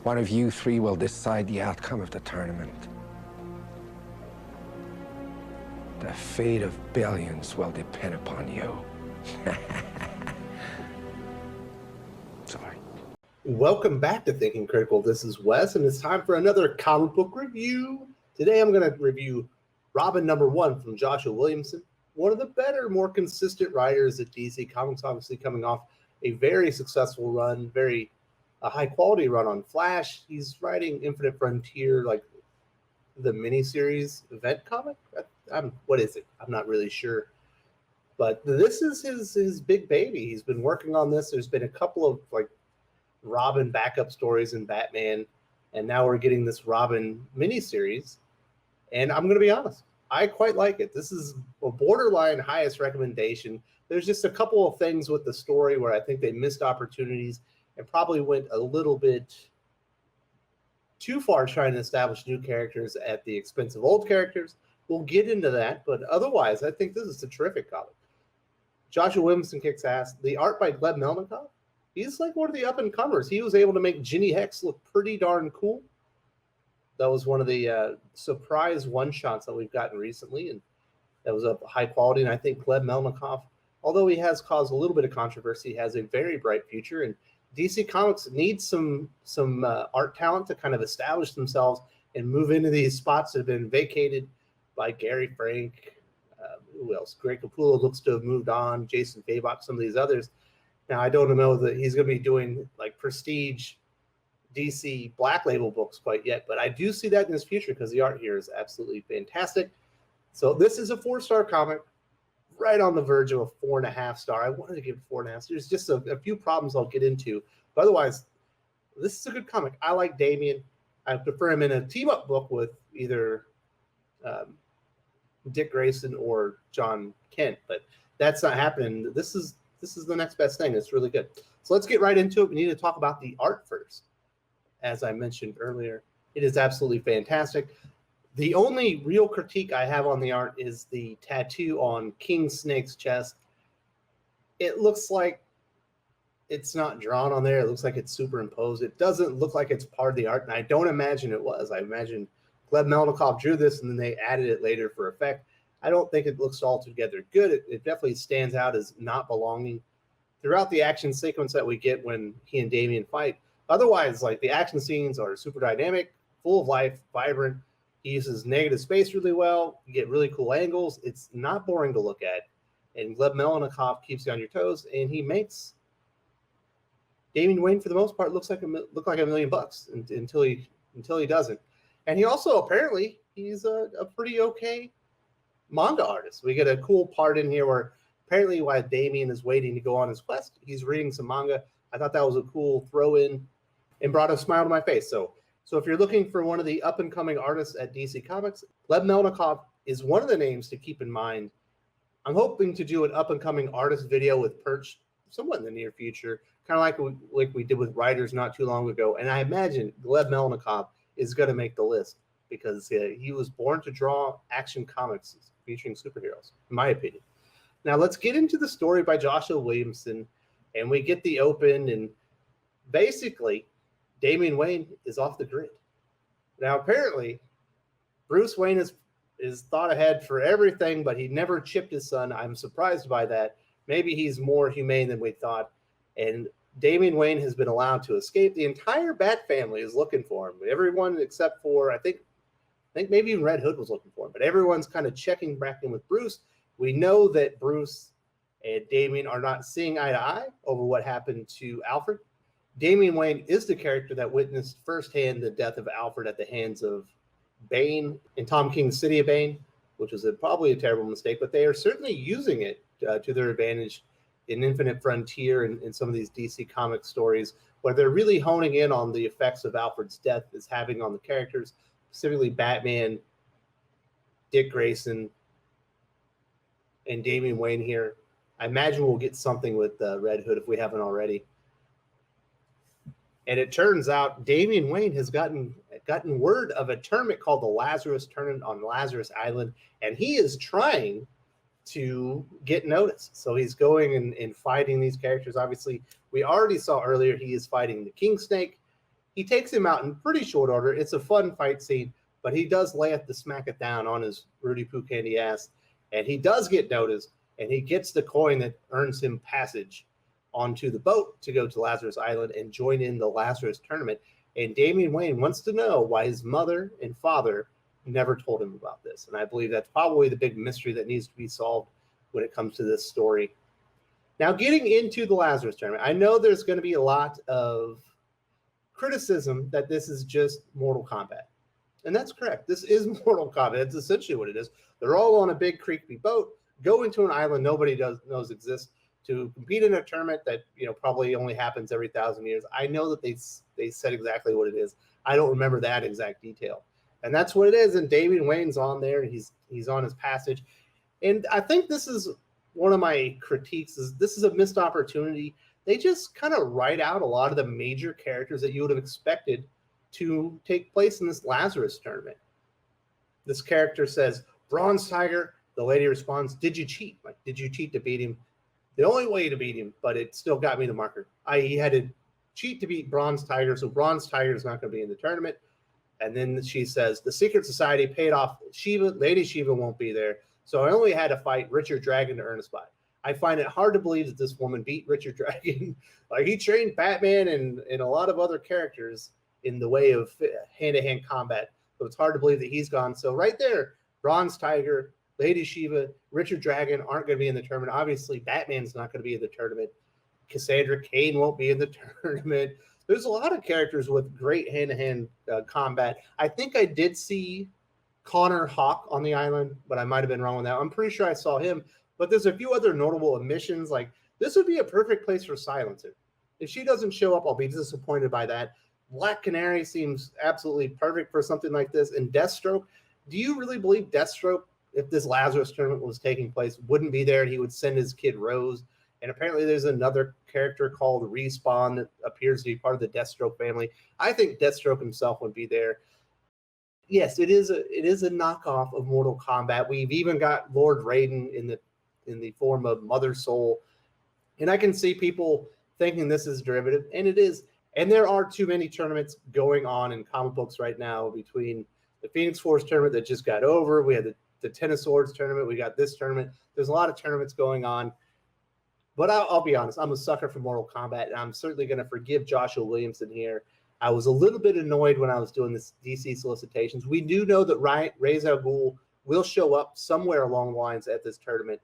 One of you three will decide the outcome of the tournament. The fate of billions will depend upon you. Sorry. Welcome back to Thinking Critical. This is Wes, and it's time for another comic book review. Today I'm going to review Robin #1 from Joshua Williamson, one of the better, more consistent writers at DC Comics, obviously coming off a very successful run, a high-quality run on Flash. He's writing Infinite Frontier, like the miniseries event comic. What is it? I'm not really sure. But this is his big baby. He's been working on this. There's been a couple of like Robin backup stories in Batman, and now we're getting this Robin miniseries. And I'm going to be honest, I quite like it. This is a borderline highest recommendation. There's just a couple of things with the story where I think they missed opportunities and probably went a little bit too far trying to establish new characters at the expense of old characters. We'll get into that, but otherwise, I think this is a terrific comic. Joshua Williamson kicks ass. The art by Gleb Melnikov. He's like one of the up-and-comers. He was able to make Ginny Hex look pretty darn cool. That was one of the surprise one-shots that we've gotten recently, and that was of high quality. And I think Gleb Melnikov, although he has caused a little bit of controversy, has a very bright future. And DC Comics needs some art talent to kind of establish themselves and move into these spots that have been vacated by Gary Frank. Who else? Greg Capullo looks to have moved on. Jason Fabok, some of these others. Now, I don't know that he's going to be doing like prestige DC Black Label books quite yet, but I do see that in his future because the art here is absolutely fantastic. So this is a 4-star comic, right on the verge of a 4.5 star. I wanted to give it 4.5. There's just a few problems I'll get into, but otherwise, this is a good comic. I like Damian. I prefer him in a team-up book with either Dick Grayson or John Kent, but that's not happening. This is the next best thing. It's really good. So let's get right into it. We need to talk about the art first. As I mentioned earlier, it is absolutely fantastic. The only real critique I have on the art is the tattoo on King Snake's chest. It looks like it's not drawn on there. It looks like it's superimposed. It doesn't look like it's part of the art, and I don't imagine it was. I imagine Gleb Melnikov drew this, and then they added it later for effect. I don't think it looks altogether good. It definitely stands out as not belonging throughout the action sequence that we get when he and Damian fight. Otherwise, like the action scenes are super dynamic, full of life, vibrant. He uses negative space really well. You get really cool angles. It's not boring to look at. And Gleb Melnikov keeps you on your toes, and he makes Damian Wayne, for the most part, look like $1 million until he doesn't. And he also apparently he's a pretty okay manga artist. We get a cool part in here where apparently while Damian is waiting to go on his quest, he's reading some manga. I thought that was a cool throw in and brought a smile to my face. So if you're looking for one of the up-and-coming artists at DC Comics, Gleb Melnikov is one of the names to keep in mind. I'm hoping to do an up-and-coming artist video with Perch somewhat in the near future, kind of like we did with writers not too long ago. And I imagine Gleb Melnikov is going to make the list because he was born to draw action comics featuring superheroes, in my opinion. Now let's get into the story by Joshua Williamson, and we get the open, and basically Damian Wayne is off the grid. Now apparently Bruce Wayne is thought ahead for everything, but he never chipped his son. I'm surprised by that. Maybe he's more humane than we thought, and Damian Wayne has been allowed to escape. The entire Bat family is looking for him. Everyone except for, I think maybe even Red Hood was looking for him. But everyone's kind of checking back in with Bruce. We know that Bruce and Damian are not seeing eye to eye over what happened to Alfred. Damian Wayne is the character that witnessed firsthand the death of Alfred at the hands of Bane in Tom King's City of Bane, which was probably a terrible mistake, but they are certainly using it to their advantage in Infinite Frontier and in some of these DC comic stories, where they're really honing in on the effects of Alfred's death is having on the characters, specifically Batman, Dick Grayson, and Damian Wayne here. I imagine we'll get something with Red Hood if we haven't already. And it turns out Damian Wayne has gotten word of a tournament called the Lazarus Tournament on Lazarus Island, and he is trying to get noticed. So he's going and fighting these characters. Obviously, we already saw earlier he is fighting the King Snake. He takes him out in pretty short order. It's a fun fight scene, but he does lay it to smack it down on his Rudy Poo Candy ass, and he does get noticed, and he gets the coin that earns him passage onto the boat to go to Lazarus Island and join in the Lazarus tournament. And Damian Wayne wants to know why his mother and father never told him about this. And I believe that's probably the big mystery that needs to be solved when it comes to this story. Now, getting into the Lazarus tournament, I know there's going to be a lot of criticism that this is just Mortal Kombat. And that's correct. This is Mortal Kombat. That's essentially what it is. They're all on a big creepy boat, go into an island nobody knows exists to compete in a tournament that probably only happens every 1,000 years. I know that they said exactly what it is. I don't remember that exact detail. And that's what it is. And Damian Wayne's on there. He's on his passage. And I think this is one of my critiques is this is a missed opportunity. They just kind of write out a lot of the major characters that you would have expected to take place in this Lazarus tournament. This character says, Bronze Tiger. The lady responds, did you cheat? Like, did you cheat to beat him? The only way to beat him, but it still got me the marker. He had to cheat to beat Bronze Tiger, so Bronze Tiger is not going to be in the tournament. And then she says, the Secret Society paid off Shiva. Lady Shiva won't be there. So I only had to fight Richard Dragon to earn a spot. I find it hard to believe that this woman beat Richard Dragon. Like, he trained Batman and a lot of other characters in the way of hand-to-hand combat. So it's hard to believe that he's gone. So right there, Bronze Tiger, Lady Shiva, Richard Dragon aren't going to be in the tournament. Obviously, Batman's not going to be in the tournament. Cassandra Cain won't be in the tournament. There's a lot of characters with great hand-to-hand combat. I think I did see Connor Hawk on the island, but I might have been wrong with that. I'm pretty sure I saw him. But there's a few other notable omissions. Like, this would be a perfect place for Silencer. If she doesn't show up, I'll be disappointed by that. Black Canary seems absolutely perfect for something like this. And Deathstroke, do you really believe Deathstroke, if this Lazarus tournament was taking place, wouldn't be there and he would send his kid Rose? And apparently there's another character called Respawn that appears to be part of the Deathstroke family. I think Deathstroke himself would be there. Yes, it is a knockoff of Mortal Kombat. We've even got Lord Raiden in the form of Mother Soul. And I can see people thinking this is derivative, and it is. And there are too many tournaments going on in comic books right now between the Phoenix Force tournament that just got over. We had the Ten of Swords tournament. We got this tournament. There's a lot of tournaments going on. But I'll be honest, I'm a sucker for Mortal Kombat, and I'm certainly going to forgive Joshua Williamson here. I was a little bit annoyed when I was doing this DC solicitations. We do know that Ra's al Ghul will show up somewhere along the lines at this tournament,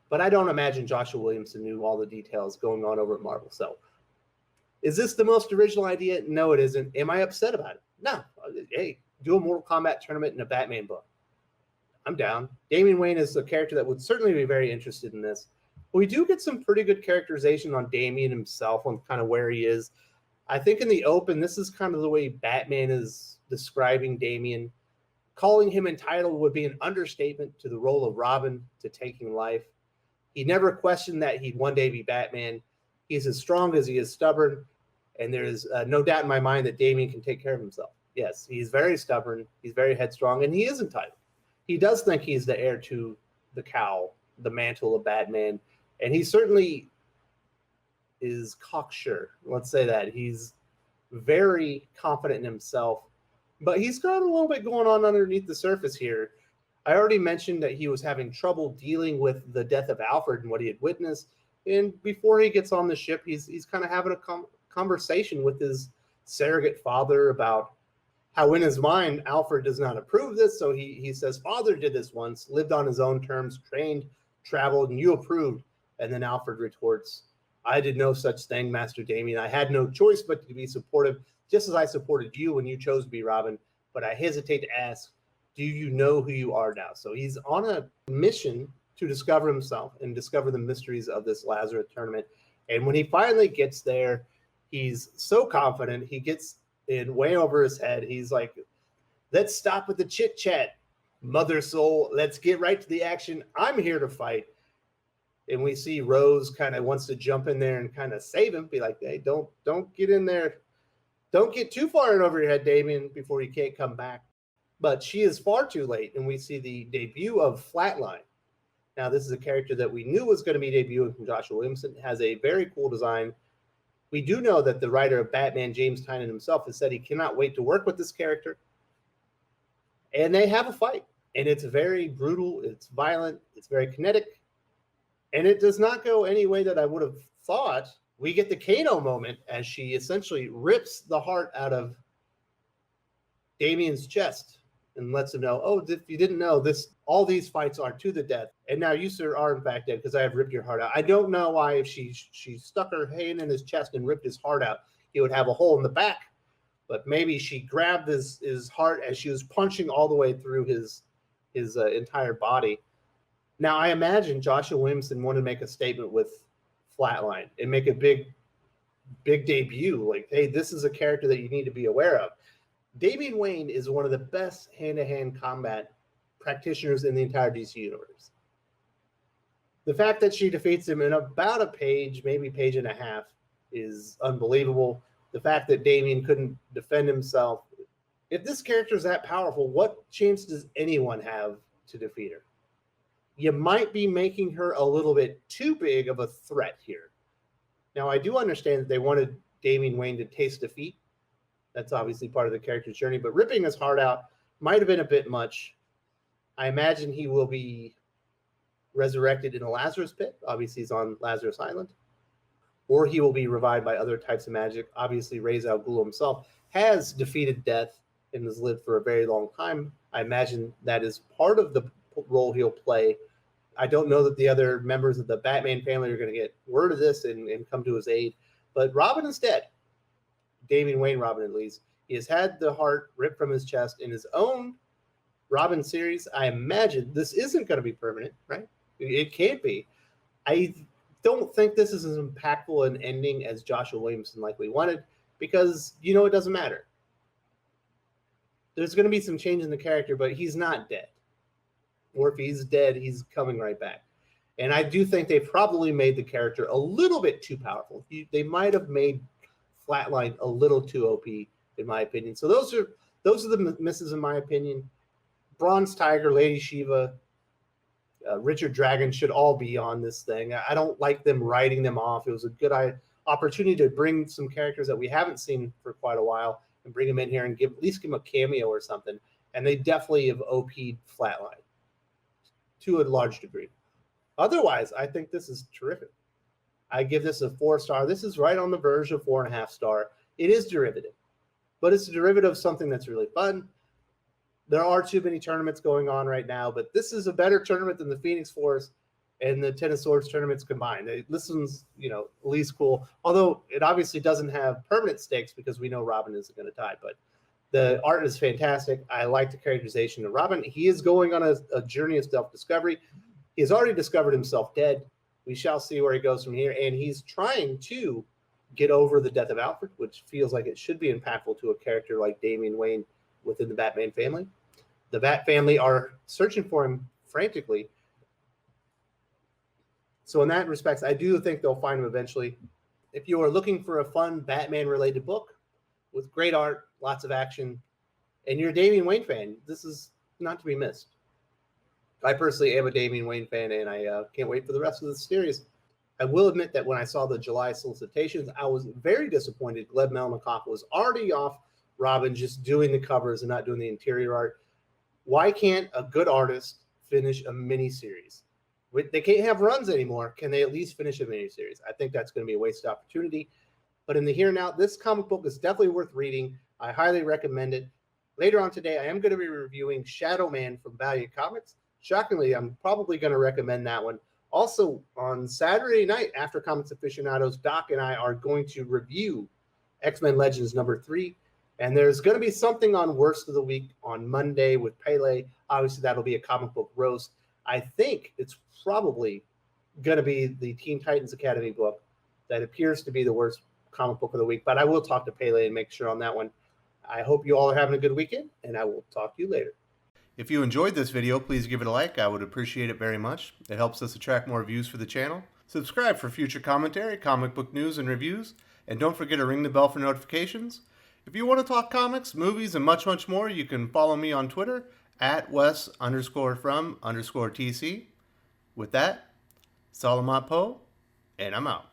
but I don't imagine Joshua Williamson knew all the details going on over at Marvel. So is this the most original idea? No, it isn't. Am I upset about it? No. Hey, do a Mortal Kombat tournament in a Batman book. I'm down. Damian Wayne is a character that would certainly be very interested in this. We do get some pretty good characterization on Damian himself, on kind of where he is. I think in the open, this is kind of the way Batman is describing Damian. Calling him entitled would be an understatement to the role of Robin to taking life. He never questioned that he'd one day be Batman. He's as strong as he is stubborn, and there's no doubt in my mind that Damian can take care of himself. Yes, he's very stubborn, he's very headstrong, and he is entitled. He does think he's the heir to the cowl, the mantle of Batman, and he certainly is cocksure. Let's say that. He's very confident in himself, but he's got a little bit going on underneath the surface here. I already mentioned that he was having trouble dealing with the death of Alfred and what he had witnessed. And before he gets on the ship, he's kind of having a conversation with his surrogate father about how in his mind, Alfred does not approve this. So he says, father did this once, lived on his own terms, trained, traveled, and you approved. And then Alfred retorts, I did no such thing, Master Damian. I had no choice but to be supportive, just as I supported you when you chose to be Robin. But I hesitate to ask, do you know who you are now? So he's on a mission to discover himself and discover the mysteries of this Lazarus tournament. And when he finally gets there, he's so confident. He gets in way over his head. He's like, let's stop with the chit chat, Mother Soul. Let's get right to the action. I'm here to fight. And we see Rose kind of wants to jump in there and kind of save him, be like, hey, don't get in there. Don't get too far in over your head, Damian, before you can't come back. But she is far too late, and we see the debut of Flatline. Now, this is a character that we knew was going to be debuting from Joshua Williamson. It has a very cool design. We do know that the writer of Batman, James Tynion himself, has said he cannot wait to work with this character. And they have a fight. And it's very brutal. It's violent. It's very kinetic. And it does not go any way that I would have thought. We get the Kano moment as she essentially rips the heart out of Damian's chest and lets him know, oh, if you didn't know, all these fights are to the death. And now you, sir, are in fact dead because I have ripped your heart out. I don't know why if she stuck her hand in his chest and ripped his heart out, he would have a hole in the back. But maybe she grabbed his heart as she was punching all the way through his entire body. Now, I imagine Joshua Williamson wanted to make a statement with Flatline and make a big debut. Like, hey, this is a character that you need to be aware of. Damian Wayne is one of the best hand-to-hand combat practitioners in the entire DC universe. The fact that she defeats him in about a page, maybe page and a half, is unbelievable. The fact that Damian couldn't defend himself. If this character is that powerful, what chance does anyone have to defeat her? You might be making her a little bit too big of a threat here. Now, I do understand that they wanted Damian Wayne to taste defeat. That's obviously part of the character's journey, but ripping his heart out might have been a bit much. I imagine he will be resurrected in a Lazarus pit. Obviously, he's on Lazarus Island. Or he will be revived by other types of magic. Obviously, Ra's al Ghul himself has defeated death and has lived for a very long time. I imagine that is part of the role he'll play. I don't know that the other members of the Batman family are going to get word of this and come to his aid. But Robin is dead. Damian Wayne Robin, at least. He has had the heart ripped from his chest in his own Robin series. I imagine this isn't going to be permanent, right? It can't be. I don't think this is as impactful an ending as Joshua Williamson likely wanted because, it doesn't matter. There's going to be some change in the character, but he's not dead. Or if he's dead, he's coming right back. And I do think they probably made the character a little bit too powerful. They might have made Flatline a little too OP, in my opinion. So those are the misses, in my opinion. Bronze Tiger, Lady Shiva, Richard Dragon should all be on this thing. I don't like them writing them off. It was a good opportunity to bring some characters that we haven't seen for quite a while and bring them in here and at least give them a cameo or something. And they definitely have OP'd Flatline to a large degree. Otherwise, I think this is terrific. I give this a 4-star. This is right on the verge of 4.5-star. It is derivative, but it's a derivative of something that's really fun. There are too many tournaments going on right now, but this is a better tournament than the Phoenix Force and the Ten of Swords tournaments combined. This one's, at least cool. Although it obviously doesn't have permanent stakes because we know Robin isn't going to die. But the art is fantastic. I like the characterization of Robin. He is going on a journey of self-discovery. He has already discovered himself dead. We shall see where he goes from here. And he's trying to get over the death of Alfred, which feels like it should be impactful to a character like Damian Wayne within the Batman family. The Bat family are searching for him frantically. So in that respect, I do think they'll find him eventually. If you are looking for a fun Batman-related book with great art, lots of action, and you're a Damian Wayne fan, this is not to be missed. I personally am a Damian Wayne fan, and I can't wait for the rest of the series. I will admit that when I saw the July solicitations, I was very disappointed. Gleb Melnikov was already off Robin, just doing the covers and not doing the interior art. Why can't a good artist finish a miniseries? They can't have runs anymore. Can they at least finish a miniseries? I think that's going to be a wasted opportunity. But in the here and now, this comic book is definitely worth reading. I highly recommend it. Later on today, I am going to be reviewing Shadow Man from Valiant Comics. Shockingly, I'm probably going to recommend that one. Also, on Saturday night, after Comics Aficionados, Doc and I are going to review X-Men Legends #3. And there's going to be something on Worst of the Week on Monday with Pele. Obviously, that'll be a comic book roast. I think it's probably going to be the Teen Titans Academy book that appears to be the worst comic book of the week. But I will talk to Pele and make sure on that one. I hope you all are having a good weekend, and I will talk to you later. If you enjoyed this video, please give it a like. I would appreciate it very much. It helps us attract more views for the channel. Subscribe for future commentary, comic book news, and reviews. And don't forget to ring the bell for notifications. If you want to talk comics, movies, and much, much more, you can follow me on Twitter at Wes_from_TC. With that, Salamat Po, and I'm out.